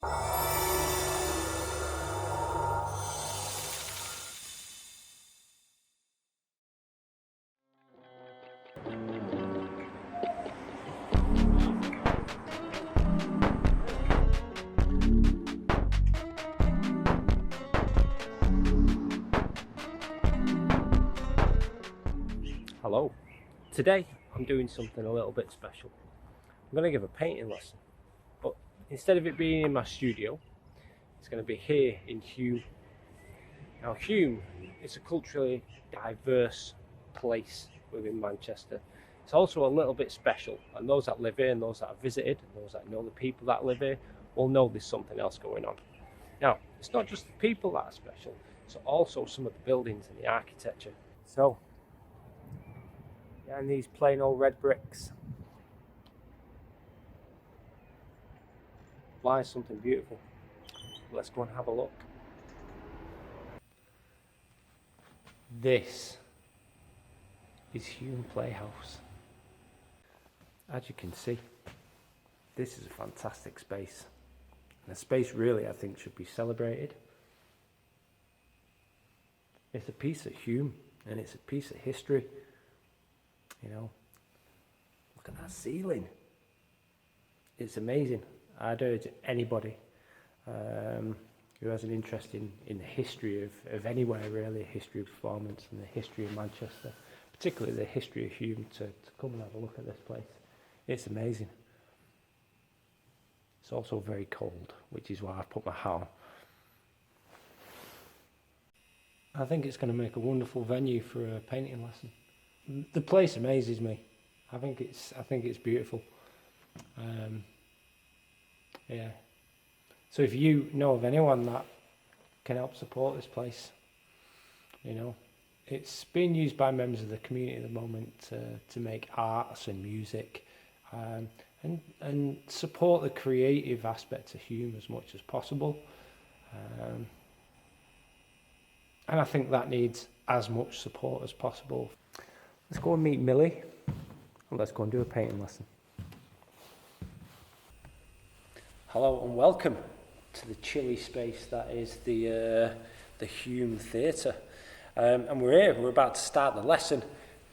Hello. Today I'm doing something a little bit special. I'm going to give a painting lesson, but instead of it being in my studio, it's going to be here in Hume. Now Hume is a culturally diverse place within Manchester. It's also a little bit special, and those that live here and those that have visited and those that know the people that live here will know there's something else going on. Now, it's not just the people that are special, it's also some of the buildings and the architecture. So, and these plain old red bricks lies something beautiful. Let's go and have a look. This is Hume Playhouse. As you can see, this is a fantastic space, and a space really I think should be celebrated. It's a piece of Hume and it's a piece of history. You know, look at that ceiling. It's amazing. I'd urge anybody who has an interest in the history of anywhere really, history of performance and the history of Manchester, particularly the history of Hume, to come and have a look at this place. It's amazing. It's also very cold, which is why I've put my hat on. I think it's going to make a wonderful venue for a painting lesson. The place amazes me. I think it's beautiful. Yeah. So if you know of anyone that can help support this place, you know, it's being used by members of the community at the moment to make arts and music, and support the creative aspect of Hume as much as possible. And I think that needs as much support as possible. Let's go and meet Millie, and let's go and do a painting lesson. Hello and welcome to the chilly space that is the Hume Theatre. And we're about to start the lesson.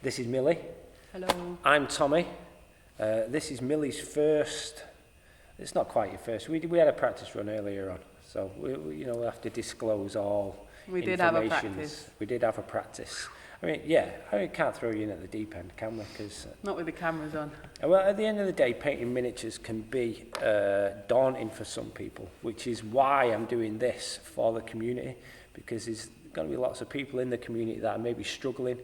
This is Millie. Hello. I'm Tommie. This is Millie's first, it's not quite your first, we had a practice run earlier on, so we have to disclose all We did have a practice. We did have a practice. I can't throw you in at the deep end, can we? Cause, not with the cameras on. Well, at the end of the day, painting miniatures can be daunting for some people, which is why I'm doing this for the community, because there's going to be lots of people in the community that are maybe struggling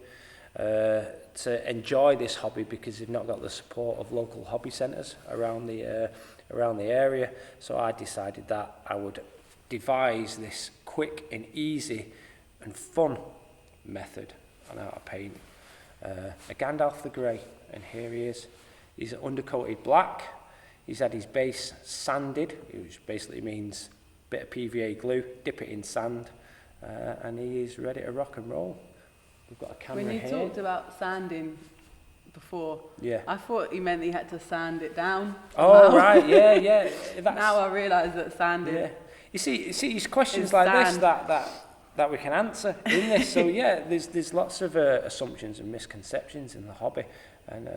to enjoy this hobby because they've not got the support of local hobby centres around the area. So I decided that I would devise this quick and easy and fun method on how to paint a Gandalf the Grey, and here he is. He's undercoated black. He's had his base sanded, which basically means a bit of PVA glue, dip it in sand, and he is ready to rock and roll. We've got a camera here. When you talked about sanding before, yeah, I thought you meant you had to sand it down. Oh, right, yeah. Now I realise that sanding. Yeah. You see, it's questions like this that we can answer in this. So yeah, there's lots of assumptions and misconceptions in the hobby, and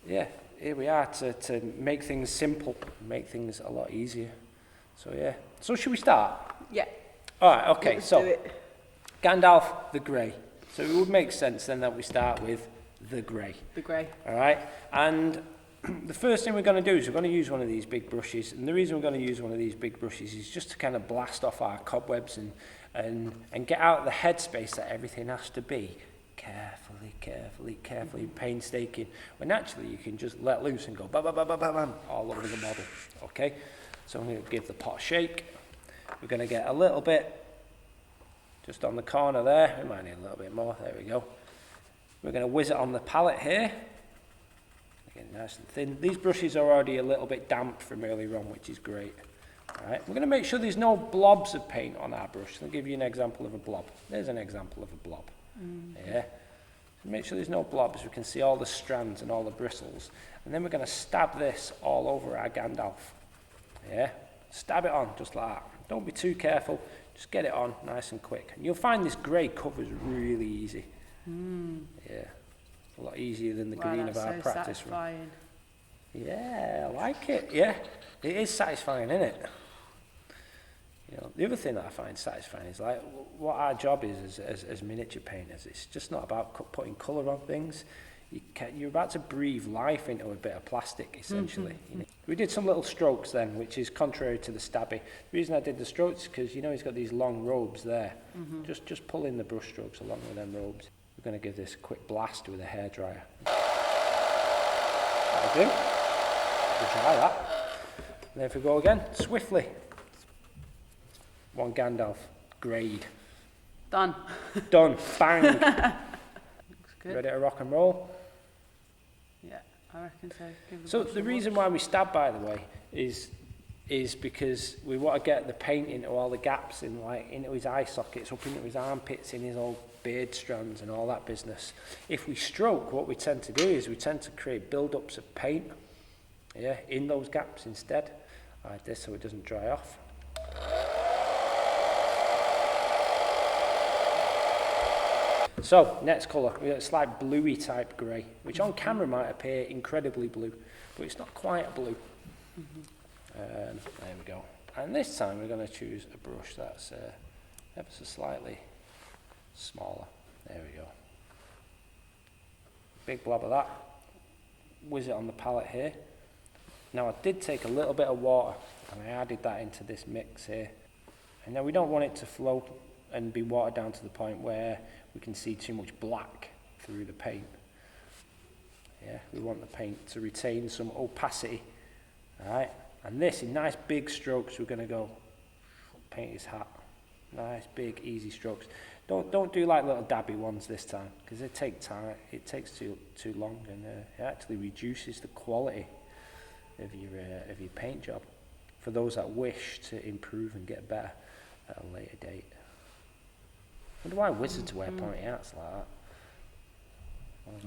here we are to make things simple, make things a lot easier. So yeah, so should we start? Yeah. All right, okay. Let's so do it. Gandalf the Grey. So it would make sense then that we start with the Grey. The Grey. All right, and the first thing we're going to do is we're going to use one of these big brushes, and the reason we're going to use one of these big brushes is just to kind of blast off our cobwebs and get out of the headspace that everything has to be carefully painstaking, when actually you can just let loose and go bam, bam, bam, bam, bam, bam, all over the model. Okay, so I'm going to give the pot a shake. We're going to get a little bit just on the corner there. We might need a little bit more. There we go. We're going to whiz it on the palette here. Again, nice and thin. These brushes are already a little bit damp from earlier on, which is great. All right, we're going to make sure there's no blobs of paint on our brush. I'll give you an example of a blob. There's an example of a blob. Yeah. So make sure there's no blobs. We can see all the strands and all the bristles. And then we're going to stab this all over our Gandalf. Yeah. Stab it on, just like that. Don't be too careful, just get it on nice and quick. And you'll find this grey covers really easy. Yeah, a lot easier than the green of our practice room. Yeah, I like it, yeah. It is satisfying, isn't it? You know, the other thing that I find satisfying is like what our job is as miniature painters. It's just not about putting colour on things. You're about to breathe life into a bit of plastic, essentially. You know? We did some little strokes then, which is contrary to the stabby. The reason I did the strokes is because, you know, he's got these long robes there. Just pull in the brush strokes along with them robes. We're going to give this a quick blast with a hairdryer. That'll do. We'll try that. And then if we go again, swiftly. One Gandalf, grade. Done. Done, bang. Looks good. Ready to rock and roll? Yeah, I reckon so. So the reason why we stab, by the way, is because we want to get the paint into all the gaps, into his eye sockets, up into his armpits, in his old beard strands and all that business. If we stroke, what we tend to do is we tend to create build-ups of paint, in those gaps instead, like this, so it doesn't dry off. So, next colour, we got a slight bluey type grey, which on camera might appear incredibly blue, but it's not quite a blue. There we go. And this time we're going to choose a brush that's ever so slightly smaller. There we go. Big blob of that. Whiz it on the palette here. Now I did take a little bit of water and I added that into this mix here. And now we don't want it to flow and be watered down to the point where we can see too much black through the paint. Yeah, we want the paint to retain some opacity. Alright, and this in nice big strokes we're going to go paint his hat. Nice big easy strokes. Don't do like little dabby ones this time, because they take time. It takes too long, and it actually reduces the quality of your paint job for those that wish to improve and get better at a later date. I wonder why wizards wear pointy hats like that.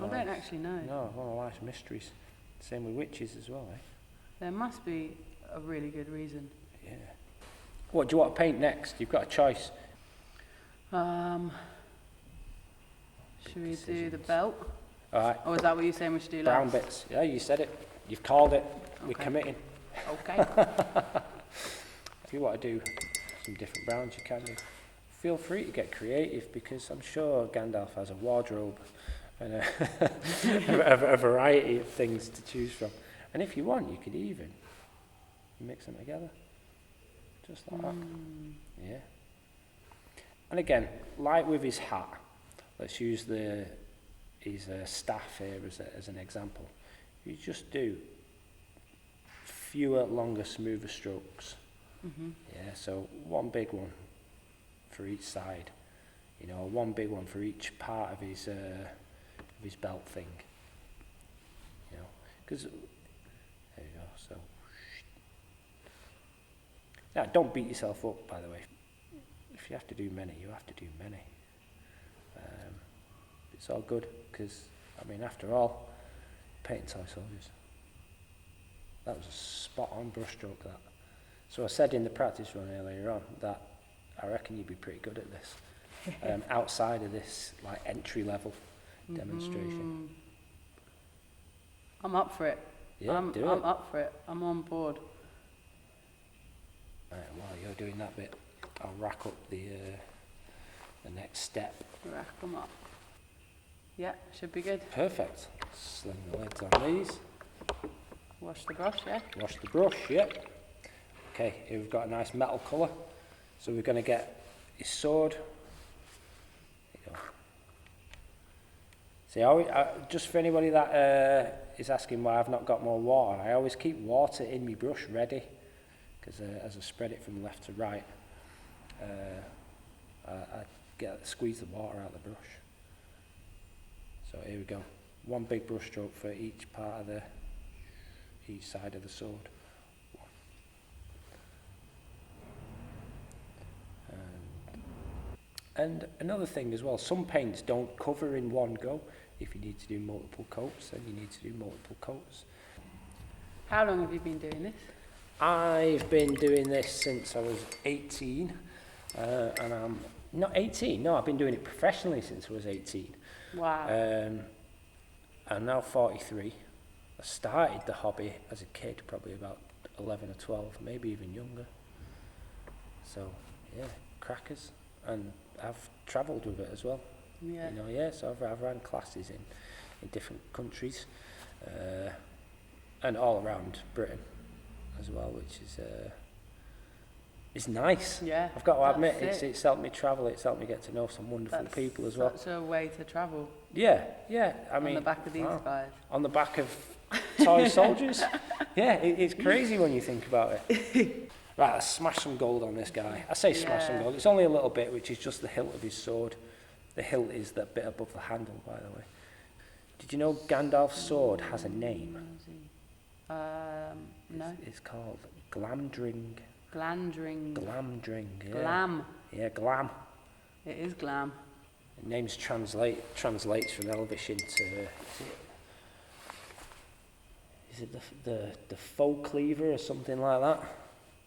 I don't actually know. No, one of life's mysteries. Same with witches as well, eh? There must be a really good reason. Yeah. What do you want to paint next? You've got a choice. Should we do the belt? All right. Or is that what you're saying we should do Brown last? bits. Yeah, you said it. You've called it. Okay. We're committing. Okay. If you want to do some different browns, you can do. Feel free to get creative, because I'm sure Gandalf has a wardrobe and a variety of things to choose from. And if you want, you could even mix them together. Just like that. Yeah. And again, like with his hat, let's use his staff here as an example. You just do fewer, longer, smoother strokes. Yeah, so one big one for each side, you know, one big one for each part of his belt thing, you know, because there you go. So now, don't beat yourself up, by the way. If you have to do many, you have to do many. It's all good, because I mean, after all, painting toy soldiers. That was a spot-on brushstroke. That. So I said in the practice run earlier on that I reckon you'd be pretty good at this, outside of this like entry-level demonstration. I'm up for it. Yeah, I'm up for it. I'm on board. Right, while you're doing that bit, I'll rack up the next step. Rack them up. Yeah, should be good. Perfect. Sling the lids on these. Wash the brush, yeah? Wash the brush, yep. Okay, here we've got a nice metal colour. So we're going to get his sword. There you go. See, just for anybody that is asking why I've not got more water, I always keep water in my brush ready, because as I spread it from left to right, I squeeze the water out of the brush. So here we go. One big brush stroke for each part of each side of the sword. And another thing as well, some paints don't cover in one go. If you need to do multiple coats, then you need to do multiple coats. How long have you been doing this? I've been doing this since I was 18, and I'm not 18, no, I've been doing it professionally since I was 18. Wow. I'm now 43. I started the hobby as a kid, probably about 11 or 12, maybe even younger. So, yeah, crackers. And I've travelled with it as well. Yeah. You know, yeah, so I've ran classes in different countries, and all around Britain as well, which is nice. Yeah. I've got to admit, that's it's helped me travel, it's helped me get to know some wonderful That's people as well. such a way to travel. Yeah, I On mean, the back of these wow. guys. On the back of toy soldiers. Yeah, it's crazy when you think about it. Right, let's smash some gold on this guy. I say smash some Yeah. gold. It's only a little bit, which is just the hilt of his sword. The hilt is that bit above the handle, by the way. Did you know Gandalf's sword has a name? No. It's called Glamdring. Glandring. Glamdring, yeah. Glam. Yeah, Glam. It is glam. The name's translates from Elvish into... Is it the foe cleaver or something like that?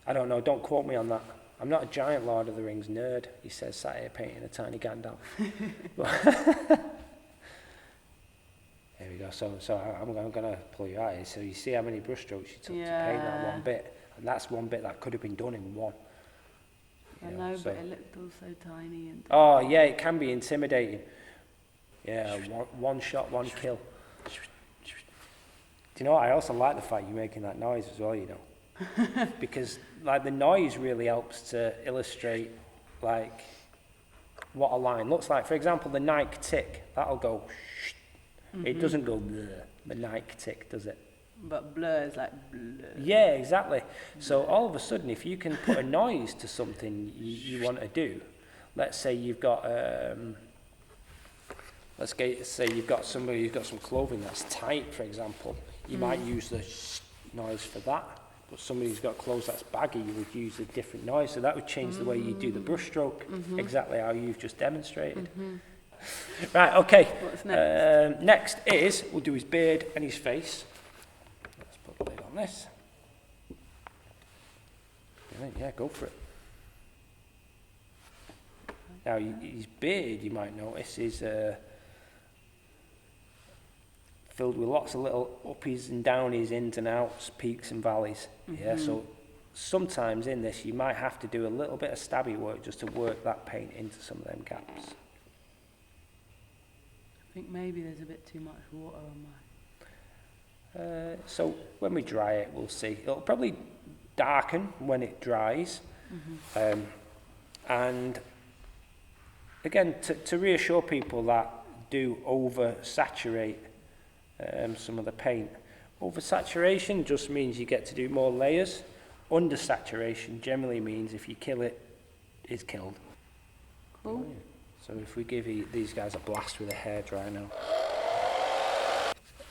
I don't know, don't quote me on that. I'm not a giant Lord of the Rings nerd, he says, sat here painting a tiny Gandalf. There we go, so I'm going to pull you out here. So you see how many brushstrokes you took to paint that one bit. And that's one bit that could have been done in one. I You know, so- but it looked all so tiny and... Oh yeah, it can be intimidating. Yeah, one shot, one kill. Do you know what? I also like the fact you're making that noise as well, you know. Because like the noise really helps to illustrate like what a line looks like. For example, the Nike tick, that'll go It doesn't go bleh, the Nike tick, does it? But blur is like blur. Yeah, exactly. So all of a sudden, if you can put a noise to something you want to do, let's say you've got, say you've got somebody who's got some clothing that's tight, for example, you might use the noise for that. But somebody who's got clothes that's baggy, you would use a different noise. So that would change the way you do the brushstroke, exactly how you've just demonstrated. Right, okay. What's next? Next is, we'll do his beard and his face. Let's put the lid on this. Yeah, go for it. Now, his beard, you might notice, is filled with lots of little uppies and downies, ins and outs, peaks and valleys. Yeah, so sometimes in this, you might have to do a little bit of stabby work just to work that paint into some of them gaps. I think maybe there's a bit too much water on mine. So when we dry it, we'll see. It'll probably darken when it dries. And again, to reassure people that do oversaturate some of the paint. Oversaturation just means you get to do more layers. Undersaturation generally means if you kill it, it's killed. Cool. So if we give these guys a blast with a hairdryer now.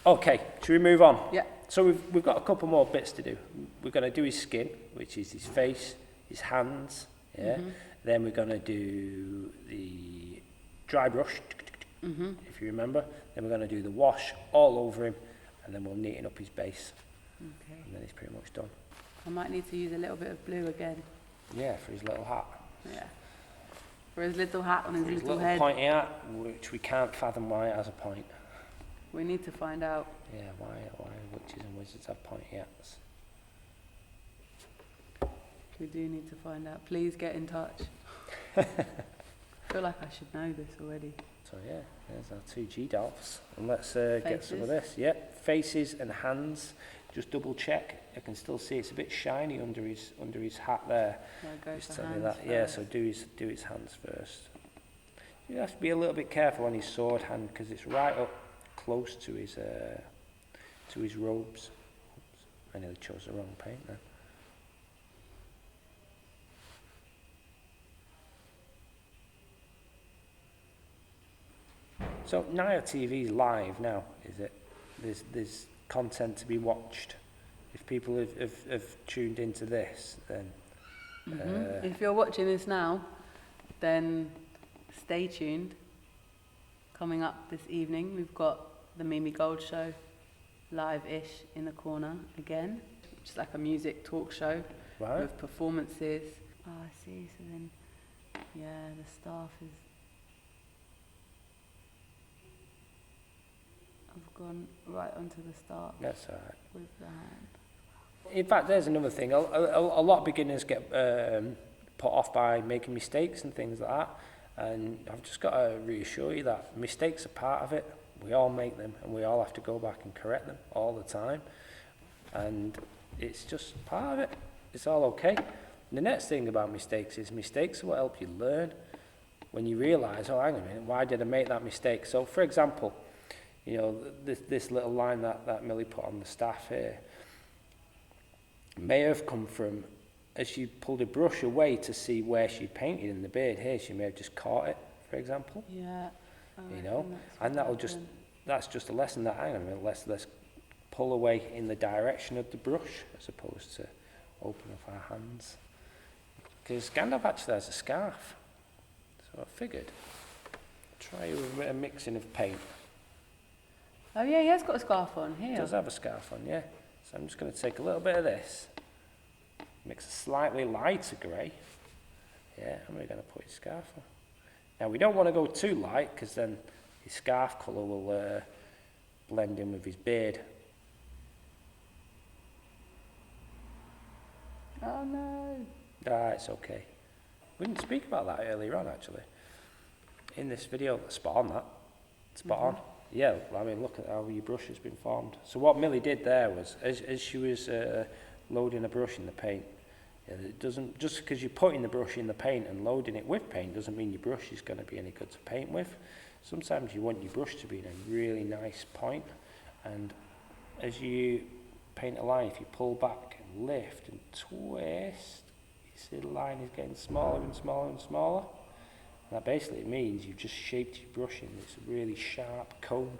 Okay, should we move on? Yeah. So we've got a couple more bits to do. We're going to do his skin, which is his face, his hands, yeah. Then we're going to do the dry brush, if you remember. Then we're going to do the wash all over him, and then we'll neaten up his base. Okay. And then he's pretty much done. I might need to use a little bit of blue again. Yeah, for his little hat. Yeah. For his little hat on his, For his little little head. pointy hat, which we can't fathom why it has a point. We need to find out. Yeah, why witches and wizards have pointy hats. We do need to find out. Please get in touch. I feel like I should know this already. So yeah, there's our two G-Dolphs. And let's get some of Faces. this. Yeah, faces and hands. Just double check. I can still see it's a bit shiny under his hat there. Yeah, go Just for tell me hands that. Yeah, first. so do his hands first. You have to be a little bit careful on his sword hand because it's right up close to his robes. Oops, I nearly chose the wrong paint there. So Naya TV's live now, is it? There's content to be watched. If people have tuned into this, then If you're watching this now, then stay tuned. Coming up this evening, we've got the Mimi Gold Show live-ish in the corner again. which is like a music talk show Right. with performances. Oh, I see. So then, yeah, the staff is. I've gone right onto the start That's all right. with the hand. In fact, there's another thing. A lot of beginners get put off by making mistakes and things like that. And I've just got to reassure you that mistakes are part of it. We all make them, and we all have to go back and correct them all the time. And it's just part of it. It's all okay. And the next thing about mistakes is mistakes are what help you learn. When you realise, oh, hang on a minute, why did I make that mistake? So, for example, you know, this little line that Millie put on the staff here may have come from, as she pulled a brush away to see where she painted in the beard here, she may have just caught it, for example. Yeah. You know, and that's just a lesson that, hang on a minute, let's pull away in the direction of the brush as opposed to open up our hands. Because Gandalf actually has a scarf, so I figured try with a bit of mixing of paint. Oh yeah, he has got a scarf on He here. does have a scarf on, yeah. So I'm just going to take a little bit of this, mix a slightly lighter grey, yeah, and we're going to put his scarf on. Now we don't want to go too light because then his scarf colour will blend in with his beard. Oh no. Ah, it's okay. We didn't speak about that earlier on actually. In this video, spot on that. Spot on. Yeah, I mean look at how your brush has been formed. So what Millie did there was, as she was loading a brush in the paint, it doesn't, just because you're putting the brush in the paint and loading it with paint doesn't mean your brush is going to be any good to paint with. Sometimes you want your brush to be in a really nice point, and as you paint a line, if you pull back and lift and twist, you see the line is getting smaller and smaller and smaller. And that basically means you've just shaped your brush in this really sharp cone,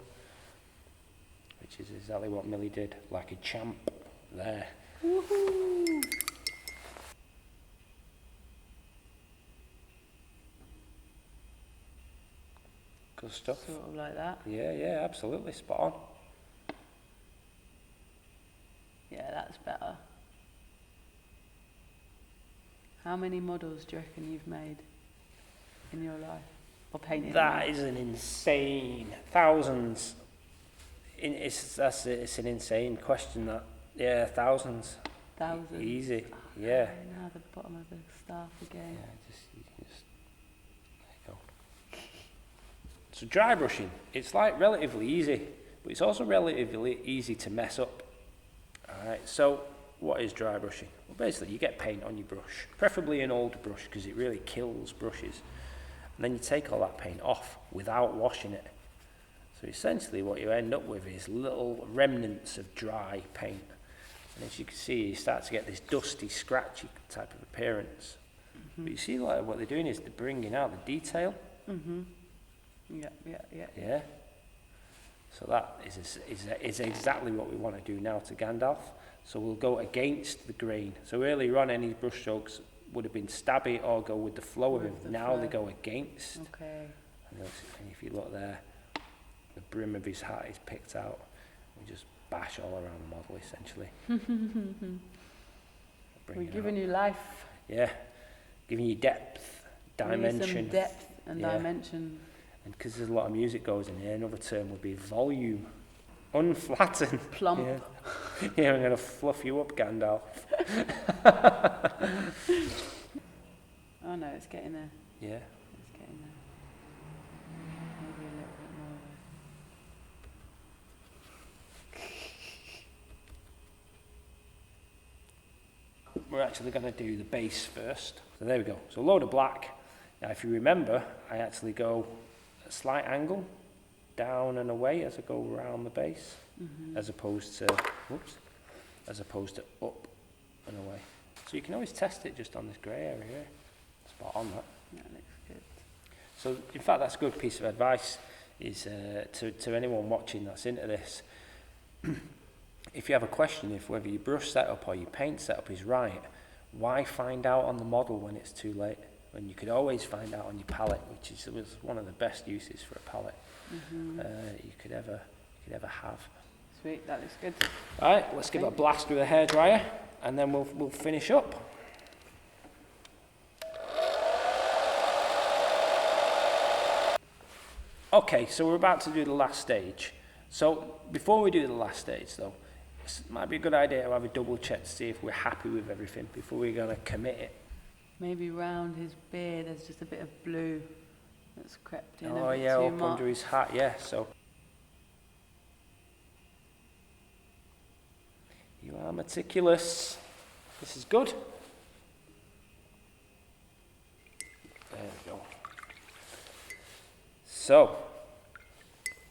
which is exactly what Millie did, like a champ there. Woohoo! Good stuff. Sort of like that. Yeah, absolutely, spot on. Yeah, that's better. How many models do you reckon you've made in your life? Or painted? That is an insane, thousands. It's an insane question that, yeah, thousands. Thousands. Easy, yeah. Okay, now the bottom of the staff again. You can just, there you go. So dry brushing, it's like relatively easy, but it's also relatively easy to mess up. Alright, so what is dry brushing? Well, basically you get paint on your brush, preferably an old brush because it really kills brushes. And then you take all that paint off without washing it. So essentially what you end up with is little remnants of dry paint. And as you can see, you start to get this dusty, scratchy type of appearance. But you see, like what they're doing is they're bringing out the detail. Yeah. So that is exactly what we want to do now to Gandalf. So we'll go against the grain. So earlier on, any brush strokes would have been stabby or go with the flow of it. Now they go against. Okay. And if you look there, the brim of his hat is picked out. We just bash all around the model, essentially. We're giving you life. Yeah, giving you depth, dimension. Some depth and dimension. And because there's a lot of music goes in here, another term would be volume. Unflattened. Plump. Yeah, I'm going to fluff you up, Gandalf. Oh no, it's getting there. Yeah. It's getting there. Maybe a little bit more though. We're actually going to do the base first. So there we go. So a load of black. Now if you remember, I actually go a slight angle down and away as I go around the base, as opposed to up and away. So you can always test it just on this grey area here. Spot on that. That looks good. So in fact that's a good piece of advice is to anyone watching that's into this. If you have a question if whether your brush setup or your paint setup is right, why find out on the model when it's too late? When you could always find out on your palette, which was one of the best uses for a palette you could ever have. It's Sweet, that looks good. Alright, let's give it a blast with a hairdryer and then we'll finish up. Okay, so we're about to do the last stage. So before we do the last stage though, it might be a good idea to have a double check to see if we're happy with everything before we're going to commit it. Maybe round his beard there's just a bit of blue that's crept in Oh a bit yeah, too up much. under his hat, yeah, so. You are meticulous. This is good. There we go. So,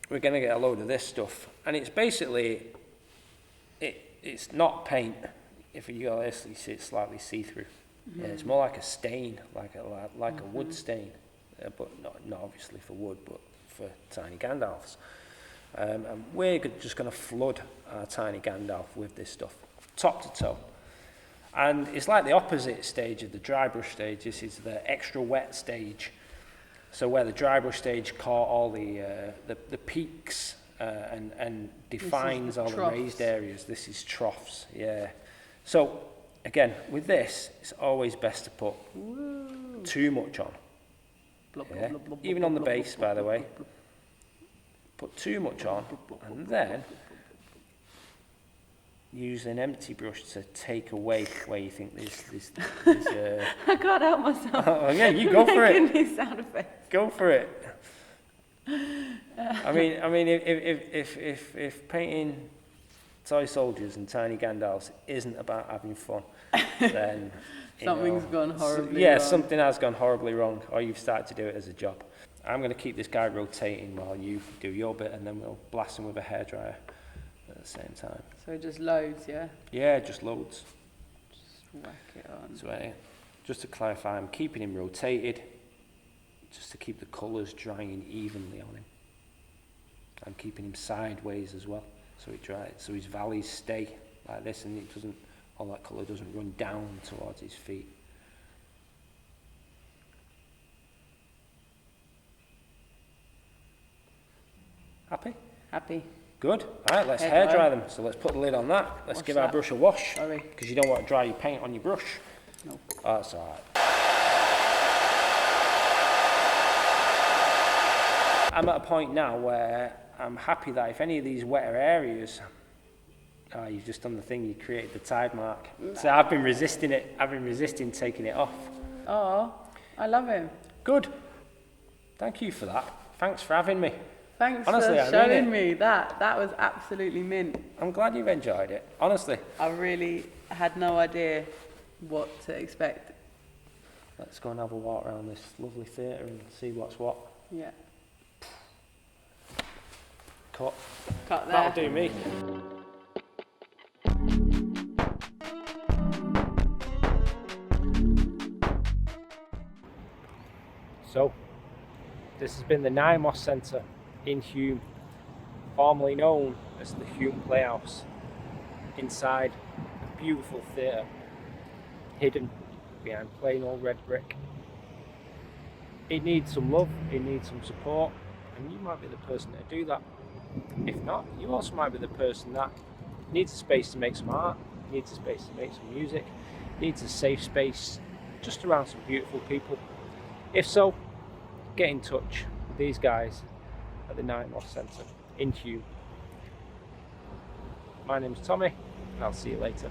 we're going to get a load of this stuff. And it's basically, it's not paint. If you actually see it slightly see-through. Yeah, it's more like a stain, like a wood stain. But not obviously for wood, but for tiny Gandalfs. And we're just going to flood our tiny Gandalf with this stuff, top to toe. And it's like the opposite stage of the dry brush stage. This is the extra wet stage. So where the dry brush stage caught all the peaks and defines all the raised areas, this is troughs, yeah. So again, with this, it's always best to put too much on. Yeah. Even on the base, by the way. Put too much on, and then use an empty brush to take away where you think there's I can't help myself. Oh yeah, you go for it. These sound effects. Go for it. I mean, if painting toy soldiers and tiny Gandalfs isn't about having fun, then Something's gone horribly wrong. wrong. Something has gone horribly wrong, or you've started to do it as a job. I'm going to keep this guy rotating while you do your bit, and then we'll blast him with a hairdryer at the same time. So just loads, yeah? Yeah, just loads. Just whack it on. So, just to clarify, I'm keeping him rotated, just to keep the colours drying evenly on him. I'm keeping him sideways as well, so it dries, so his valleys stay like this, and it doesn't, all that colour doesn't run down towards his feet. Happy? Happy. Good. All right, let's Hair hairdry them. So let's put the lid on that. Let's give our brush a wash. Sorry. Because you don't want to dry your paint on your brush. No. Oh, that's all right. I'm at a point now where I'm happy that if any of these wetter areas, you've just done the thing, you created the tide mark. So I've been resisting it. I've been resisting taking it off. Oh, I love him. Good. Thank you for that. Thanks for having me. Thanks Honestly, for showing me that. That was absolutely mint. I'm glad you've enjoyed it. Honestly. I really had no idea what to expect. Let's go and have a walk around this lovely theatre and see what's what. Yeah. Cut. Cut there. That'll do me. So, this has been the Nine Moss Centre in Hume, formerly known as the Hume Playhouse, inside a beautiful theatre, hidden behind plain old red brick. It needs some love, it needs some support, and you might be the person to do that. If not, you also might be the person that needs a space to make some art, needs a space to make some music, needs a safe space just around some beautiful people. If so, get in touch with these guys at the Nine Moss Centre in Hume. My name's Tommie, and I'll see you later.